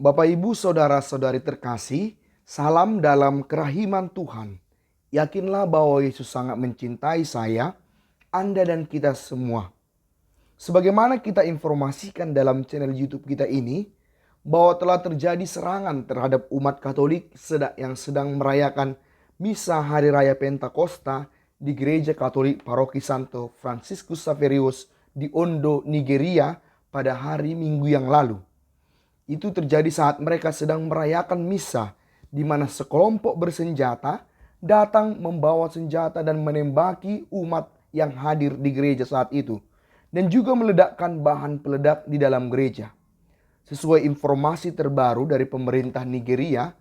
Bapak, Ibu, saudara-saudari terkasih, salam dalam kerahiman Tuhan. Yakinlah bahwa Yesus sangat mencintai saya, Anda dan kita semua. Sebagaimana kita informasikan dalam channel YouTube kita ini, bahwa telah terjadi serangan terhadap umat Katolik yang sedang merayakan Misa Hari Raya Pentakosta di Gereja Katolik Paroki Santo Franciscus Xaverius di Ondo, Nigeria pada hari Minggu yang lalu. Itu terjadi saat mereka sedang merayakan misa, di mana sekelompok bersenjata datang membawa senjata dan menembaki umat yang hadir di gereja saat itu, dan juga meledakkan bahan peledak di dalam gereja. Sesuai informasi terbaru dari pemerintah Nigeria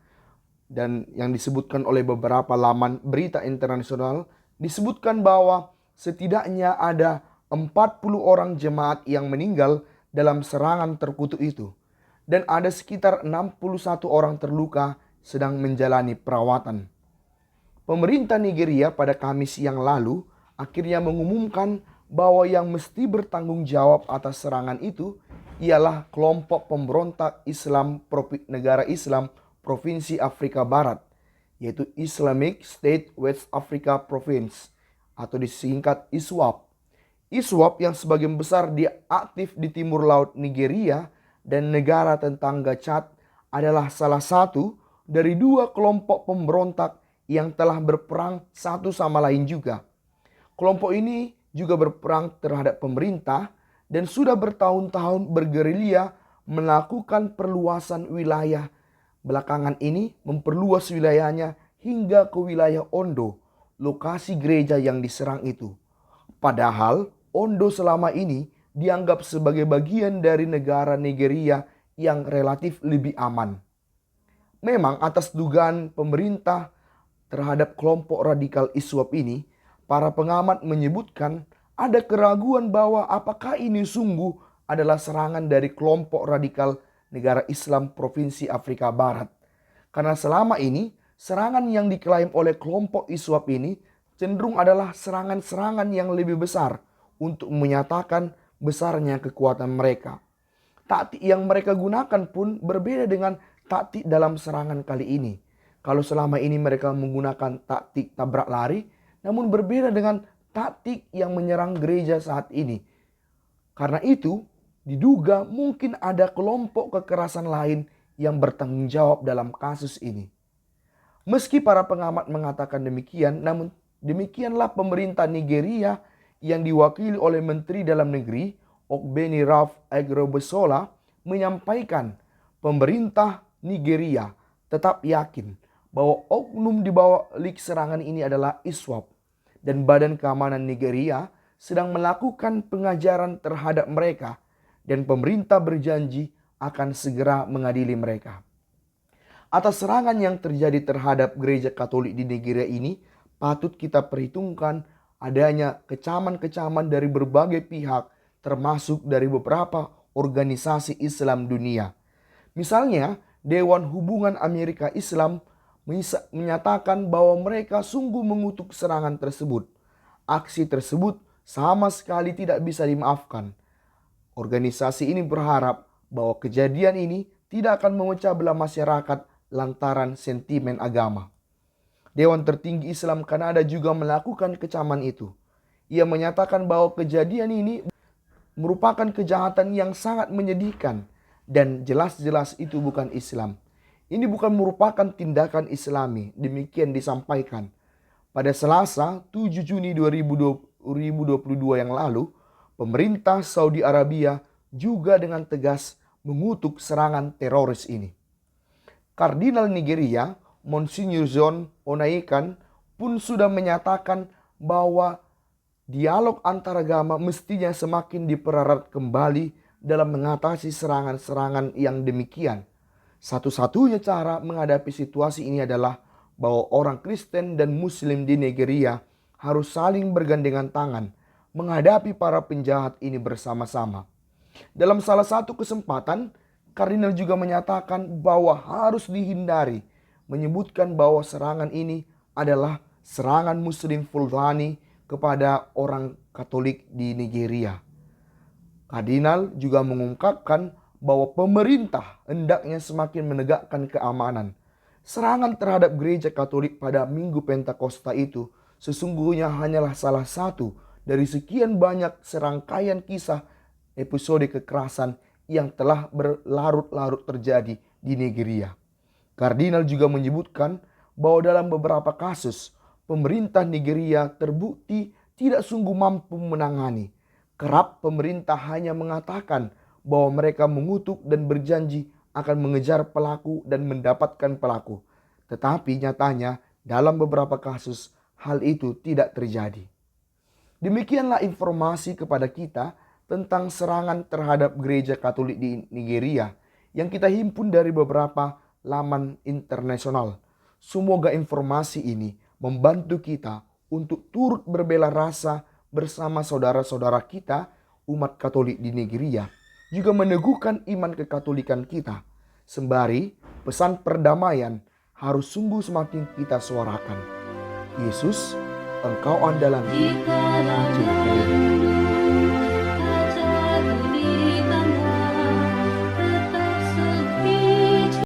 dan yang disebutkan oleh beberapa laman berita internasional, disebutkan bahwa setidaknya ada 40 orang jemaat yang meninggal dalam serangan terkutuk itu. Dan ada sekitar 61 orang terluka sedang menjalani perawatan. Pemerintah Nigeria pada Kamis yang lalu akhirnya mengumumkan bahwa yang mesti bertanggung jawab atas serangan itu ialah kelompok pemberontak Islam negara Islam Provinsi Afrika Barat, yaitu Islamic State West Africa Province atau disingkat ISWAP. ISWAP yang sebagian besar dia aktif di timur laut Nigeria dan negara tetangga Chad adalah salah satu dari dua kelompok pemberontak yang telah berperang satu sama lain juga. Kelompok ini juga berperang terhadap pemerintah dan sudah bertahun-tahun bergerilya melakukan perluasan wilayah. Belakangan ini memperluas wilayahnya hingga ke wilayah Ondo, lokasi gereja yang diserang itu. Padahal Ondo selama ini dianggap sebagai bagian dari negara Nigeria yang relatif lebih aman. Memang atas dugaan pemerintah terhadap kelompok radikal ISWAP ini, para pengamat menyebutkan ada keraguan bahwa apakah ini sungguh adalah serangan dari kelompok radikal negara Islam Provinsi Afrika Barat. Karena selama ini serangan yang diklaim oleh kelompok ISWAP ini cenderung adalah serangan-serangan yang lebih besar untuk menyatakan besarnya kekuatan mereka. Taktik yang mereka gunakan pun berbeda dengan taktik dalam serangan kali ini. Kalau selama ini mereka menggunakan taktik tabrak lari, namun berbeda dengan taktik yang menyerang gereja saat ini. Karena itu, diduga mungkin ada kelompok kekerasan lain yang bertanggung jawab dalam kasus ini. Meski para pengamat mengatakan demikian, namun demikianlah pemerintah Nigeria yang diwakili oleh Menteri Dalam Negeri Ogbeni Ralph Agrobesola menyampaikan pemerintah Nigeria tetap yakin bahwa oknum di balik serangan ini adalah ISWAP dan Badan Keamanan Nigeria sedang melakukan pengajaran terhadap mereka dan pemerintah berjanji akan segera mengadili mereka. Atas serangan yang terjadi terhadap gereja Katolik di Nigeria ini patut kita perhitungkan adanya kecaman-kecaman dari berbagai pihak, termasuk dari beberapa organisasi Islam dunia. Misalnya, Dewan Hubungan Amerika Islam menyatakan bahwa mereka sungguh mengutuk serangan tersebut. Aksi tersebut sama sekali tidak bisa dimaafkan. Organisasi ini berharap bahwa kejadian ini tidak akan memecah belah masyarakat lantaran sentimen agama. Dewan Tertinggi Islam Kanada juga melakukan kecaman itu. Ia menyatakan bahwa kejadian ini merupakan kejahatan yang sangat menyedihkan dan jelas-jelas itu bukan Islam. Ini bukan merupakan tindakan Islami, demikian disampaikan. Pada Selasa 7 Juni 2022 yang lalu, pemerintah Saudi Arabia juga dengan tegas mengutuk serangan teroris ini. Kardinal Nigeria Monsignor John Onaikan pun sudah menyatakan bahwa dialog antaragama mestinya semakin dipererat kembali dalam mengatasi serangan-serangan yang demikian. Satu-satunya cara menghadapi situasi ini adalah bahwa orang Kristen dan Muslim di Nigeria harus saling bergandengan tangan menghadapi para penjahat ini bersama-sama. Dalam salah satu kesempatan, Kardinal juga menyatakan bahwa harus dihindari, menyebutkan bahwa serangan ini adalah serangan Muslim Fulani kepada orang Katolik di Nigeria. Kardinal juga mengungkapkan bahwa pemerintah hendaknya semakin menegakkan keamanan. Serangan terhadap gereja Katolik pada Minggu Pentakosta itu sesungguhnya hanyalah salah satu dari sekian banyak serangkaian kisah episode kekerasan yang telah berlarut-larut terjadi di Nigeria. Kardinal juga menyebutkan bahwa dalam beberapa kasus pemerintah Nigeria terbukti tidak sungguh mampu menangani. Kerap pemerintah hanya mengatakan bahwa mereka mengutuk dan berjanji akan mengejar pelaku dan mendapatkan pelaku. Tetapi nyatanya dalam beberapa kasus hal itu tidak terjadi. Demikianlah informasi kepada kita tentang serangan terhadap gereja Katolik di Nigeria yang kita himpun dari beberapa laman internasional. Semoga informasi ini membantu kita untuk turut berbela rasa bersama saudara-saudara kita umat Katolik di Nigeria, juga meneguhkan iman kekatolikan kita. Sembari pesan perdamaian harus sungguh semakin kita suarakan. Yesus, Engkau andalanku, Acil